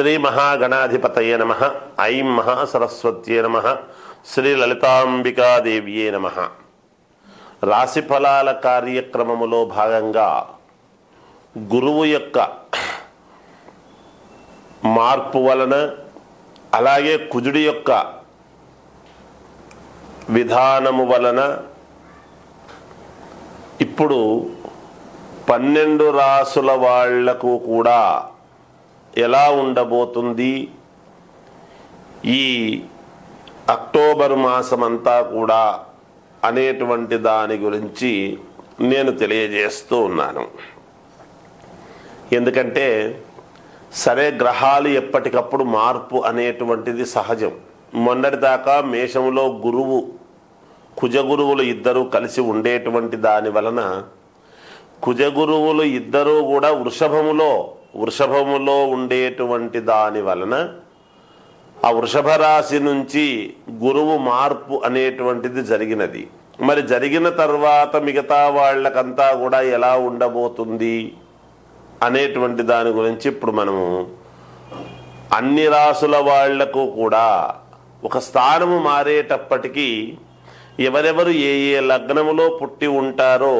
శ్రీ మహాగణాధిపతయే నమః. ఐం మహాసరస్వత్యే నమః. శ్రీ లలితాంబికాదేవ్యే నమః. రాశి ఫలాల కార్యక్రమములో భాగంగా గురువు యొక్క మార్పు వలన, అలాగే కుజుడి యొక్క విధానము వలన ఇప్పుడు 12 రాసుల వాళ్లకు కూడా ఎలా ఉండబోతుంది, ఈ అక్టోబర్ మాసమంతా కూడా అనేటువంటి దాని గురించి నేను తెలియజేస్తూ ఉన్నాను. ఎందుకంటే సరే, గ్రహాలు ఎప్పటికప్పుడు మార్పు అనేటువంటిది సహజం. మొన్నటిదాకా మేషంలో గురువు కుజగురువులు ఇద్దరూ కలిసి ఉండేటువంటి దాని వలన కుజగురువులు ఇద్దరూ కూడా వృషభములో ఉండేటువంటి దాని వలన ఆ వృషభ రాశి నుంచి గురువు మార్పు అనేటువంటిది జరిగినది. మరి జరిగిన తర్వాత మిగతా వాళ్ళకంతా కూడా ఎలా ఉండబోతుంది అనేటువంటి దాని గురించి ఇప్పుడు మనము అన్ని రాసుల వాళ్లకు కూడా ఒక స్థానము మారేటప్పటికీ ఎవరెవరు ఏ లగ్నములో పుట్టి ఉంటారో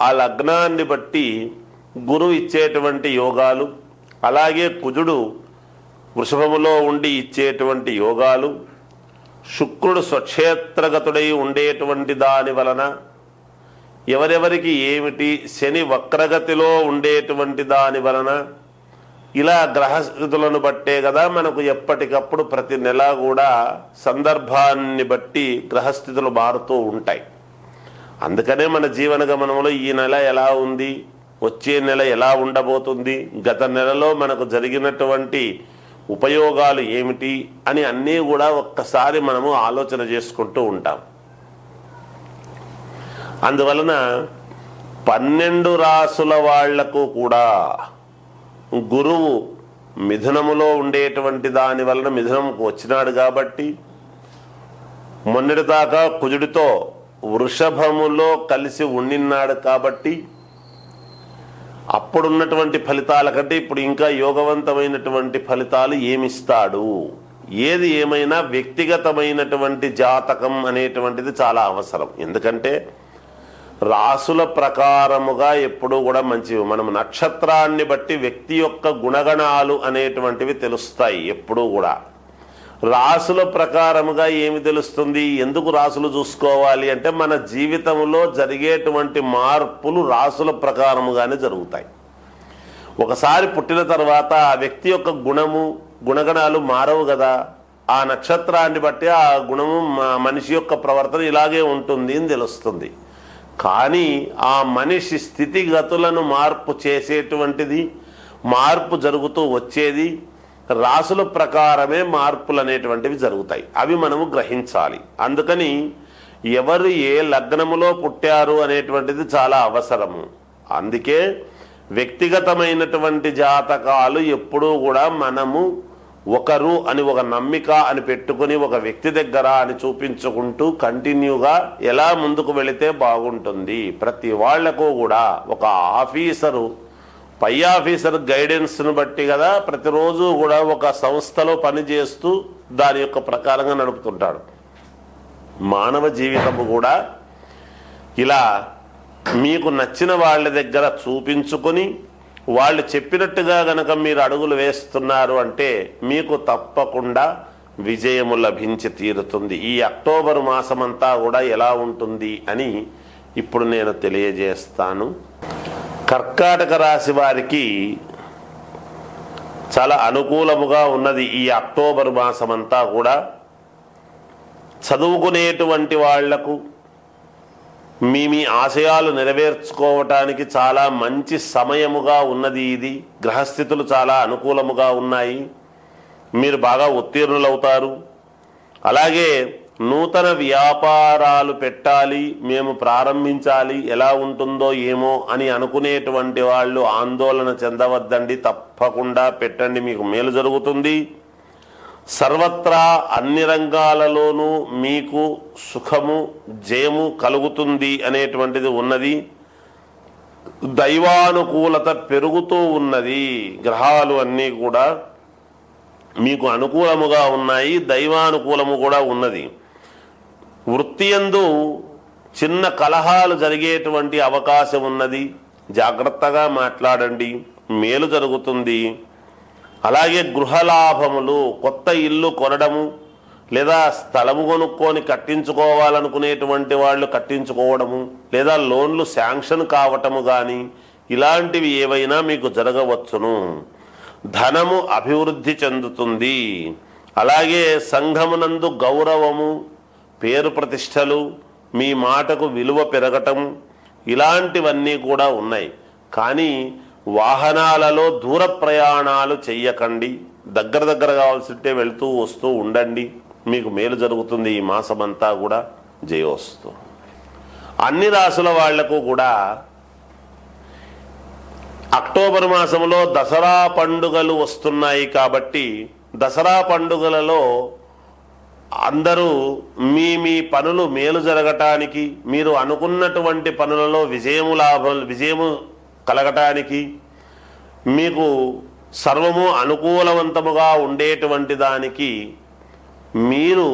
ఆ లగ్నాన్ని బట్టి గురువు ఇచ్చేటువంటి యోగాలు, అలాగే కుజుడు వృషభములో ఉండి ఇచ్చేటువంటి యోగాలు, శుక్రుడు స్వక్షేత్రగతుడై ఉండేటువంటి దాని వలన ఎవరెవరికి ఏమిటి, శని వక్రగతిలో ఉండేటువంటి దాని వలన, ఇలా గ్రహస్థితులను బట్టే కదా మనకు ఎప్పటికప్పుడు ప్రతి నెల కూడా సందర్భాన్ని బట్టి గ్రహస్థితులు మారుతూ ఉంటాయి. అందుకనే మన జీవన గమనంలో ఈ నెల ఎలా ఉంది, వచ్చే నెల ఎలా ఉండబోతుంది, గత నెలలో మనకు జరిగినటువంటి ఉపయోగాలు ఏమిటి అని అన్నీ కూడా ఒక్కసారి మనము ఆలోచన చేసుకుంటూ ఉంటాం. అందువలన 12 రాసుల వాళ్లకు కూడా గురువు మిథునములో ఉండేటువంటి దాని వలన మిథునంకు వచ్చినాడు కాబట్టి, మొన్నటిదాకా కుజుడితో వృషభములో కలిసి ఉండినాడు కాబట్టి అప్పుడున్నటువంటి ఫలితాల కంటే ఇప్పుడు ఇంకా యోగవంతమైనటువంటి ఫలితాలు ఏమిస్తాడు. ఏది ఏమైనా వ్యక్తిగతమైనటువంటి జాతకం అనేటువంటిది చాలా అవసరం. ఎందుకంటే రాసుల ప్రకారముగా ఎప్పుడూ కూడా మంచివి. మనం నక్షత్రాన్ని బట్టి వ్యక్తి యొక్క గుణగణాలు అనేటువంటివి తెలుస్తాయి. ఎప్పుడూ కూడా రాసుల ప్రకారముగా ఏమి తెలుస్తుంది, ఎందుకు రాసులు చూసుకోవాలి అంటే మన జీవితంలో జరిగేటువంటి మార్పులు రాసుల ప్రకారముగానే జరుగుతాయి. ఒకసారి పుట్టిన తర్వాత ఆ వ్యక్తి యొక్క గుణగణాలు మారవు కదా. ఆ నక్షత్రాన్ని బట్టి ఆ గుణము మనిషి యొక్క ప్రవర్తన ఇలాగే ఉంటుంది అని తెలుస్తుంది. కానీ ఆ మనిషి స్థితిగతులను మార్పు చేసేటువంటిది, మార్పు జరుగుతూ వచ్చేది రాసుల ప్రకారమే మార్పులు అనేటువంటివి జరుగుతాయి. అవి మనము గ్రహించాలి. అందుకని ఎవరు ఏ లగ్నములో పుట్టారు అనేటువంటిది చాలా అవసరము. అందుకే వ్యక్తిగతమైనటువంటి జాతకాలు ఎప్పుడూ కూడా మనము ఒకరు అని ఒక నమ్మిక అని పెట్టుకుని ఒక వ్యక్తి దగ్గర అని చూపించుకుంటూ కంటిన్యూగా ఎలా ముందుకు వెళితే బాగుంటుంది. ప్రతి వాళ్లకు కూడా ఒక ఆఫీసరు, పై ఆఫీసర్ గైడెన్స్ను బట్టి కదా ప్రతిరోజు కూడా ఒక సంస్థలో పనిచేస్తూ దాని యొక్క ప్రకారంగా నడుపుతుంటాడు. మానవ జీవితము కూడా ఇలా మీకు నచ్చిన వాళ్ళ దగ్గర చూపించుకొని వాళ్ళు చెప్పినట్టుగా గనక మీరు అడుగులు వేస్తున్నారు అంటే మీకు తప్పకుండా విజయము లభించి తీరుతుంది. ఈ అక్టోబర్ మాసమంతా కూడా ఎలా ఉంటుంది అని ఇప్పుడు నేను తెలియజేస్తాను. కర్కాటక రాశి వారికి చాలా అనుకూలముగా ఉన్నది. ఈ అక్టోబర్ మాసమంతా కూడా చదువుకునేటువంటి వాళ్లకు మీ ఆశయాలు నెరవేర్చుకోవటానికి చాలా మంచి సమయముగా ఉన్నది. ఇది గ్రహస్థితులు చాలా అనుకూలముగా ఉన్నాయి. మీరు బాగా ఉత్తీర్ణులవుతారు. అలాగే నూతన వ్యాపారాలు పెట్టాలి, మేము ప్రారంభించాలి, ఎలా ఉంటుందో ఏమో అని అనుకునేటువంటి వాళ్ళు ఆందోళన చెందవద్దండి. తప్పకుండా పెట్టండి, మీకు మేలు జరుగుతుంది. సర్వత్రా అన్ని రంగాలలోనూ మీకు సుఖము, జయము కలుగుతుంది అనేటువంటిది ఉన్నది. దైవానుకూలత పెరుగుతూ ఉన్నది. గ్రహాలు అన్నీ కూడా మీకు అనుకూలముగా ఉన్నాయి, దైవానుకూలము కూడా ఉన్నది. వృత్తి యందు చిన్న కలహాలు జరిగేటువంటి అవకాశం ఉన్నది, జాగ్రత్తగా మాట్లాడండి, మేలు జరుగుతుంది. అలాగే గృహలాభములు, కొత్త ఇల్లు కొనడము లేదా స్థలము కొనుక్కొని కట్టించుకోవాలనుకునేటువంటి వాళ్ళు కట్టించుకోవడము లేదా లోన్లు శాంక్షన్ కావటము కానీ ఇలాంటివి ఏవైనా మీకు జరగవచ్చును. ధనము అభివృద్ధి చెందుతుంది. అలాగే సంఘమునందు గౌరవము, పేరు ప్రతిష్టలు, మీ మాటకు విలువ పెరగటం ఇలాంటివన్నీ కూడా ఉన్నాయి. కానీ వాహనాలలో దూర ప్రయాణాలు చెయ్యకండి, దగ్గర కావాల్సింటే వెళ్తూ వస్తూ ఉండండి, మీకు మేలు జరుగుతుంది. ఈ మాసమంతా కూడా జయోస్తు. అన్ని రాసుల వాళ్లకు కూడా అక్టోబర్ మాసంలో దసరా పండుగలు వస్తున్నాయి కాబట్టి దసరా పండుగలలో అందరూ మీ పనులు మేలు జరగటానికి, మీరు అనుకున్నటువంటి పనులలో విజయము కలగటానికి, మీకు సర్వము అనుకూలవంతముగా ఉండేటువంటి దానికి మీరు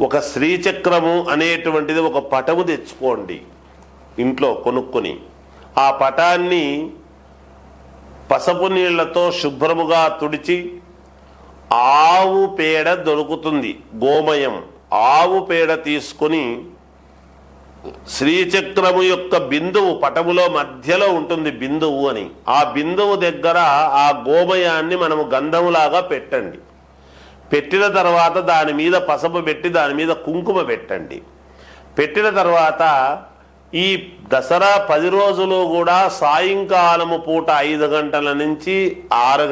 ఒక శ్రీచక్రము అనేటువంటిది ఒక పటము తెచ్చుకోండి ఇంట్లో కొనుక్కొని. ఆ పటాన్ని పసుపు నీళ్లతో శుభ్రముగా తుడిచి, ఆవు పేడ దొరుకుతుంది, గోమయం, ఆవు పేడ తీసుకొని శ్రీచక్రము యొక్క బిందువు, పటములో మధ్యలో ఉంటుంది బిందువు అని, ఆ బిందువు దగ్గర ఆ గోమయాన్ని మనము గంధములాగా పెట్టండి. పెట్టిన తర్వాత దాని మీద పసుపు పెట్టి దాని మీద కుంకుమ పెట్టండి. పెట్టిన తర్వాత ఈ దసరా 10 రోజులు కూడా సాయంకాలము పూట 5 గంటల నుంచి 7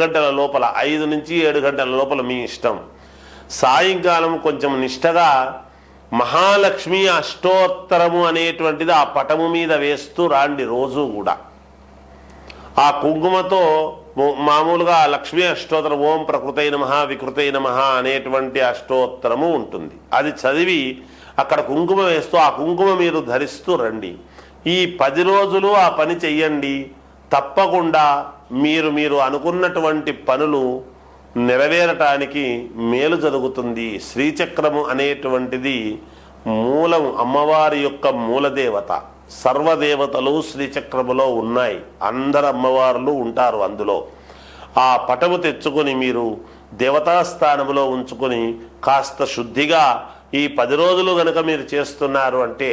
గంటల లోపల, 5 నుంచి 7 గంటల లోపల మీ ఇష్టం, సాయంకాలం కొంచెం నిష్టగా మహాలక్ష్మి అష్టోత్తరము అనేటువంటిది ఆ పటము మీద వేస్తూ రాండి. రోజు కూడా ఆ కుంకుమతో మామూలుగా లక్ష్మీ అష్టోత్తరం, ఓం ప్రకృతై నమః వికృతై నమః అనేటువంటి అష్టోత్తరము ఉంటుంది. అది చదివి అక్కడ కుంకుమ వేస్తూ ఆ కుంకుమ మీరు ధరిస్తూ రండి. ఈ 10 రోజులు ఆ పని చెయ్యండి. తప్పకుండా మీరు అనుకున్నటువంటి పనులు నెరవేరటానికి మేలు జరుగుతుంది. శ్రీచక్రము అనేటువంటిది మూలం, అమ్మవారి యొక్క మూలదేవత. సర్వదేవతలు శ్రీచక్రములో ఉన్నాయి, అందరు అమ్మవార్లు ఉంటారు అందులో. ఆ పటము తెచ్చుకొని మీరు దేవతాస్థానములో ఉంచుకొని కాస్త శుద్ధిగా ఈ 10 రోజులు గనక మీరు చేస్తున్నారు అంటే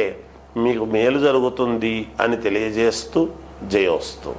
మీకు మేలు జరుగుతుంది అని తెలియజేస్తూ జయోస్తు.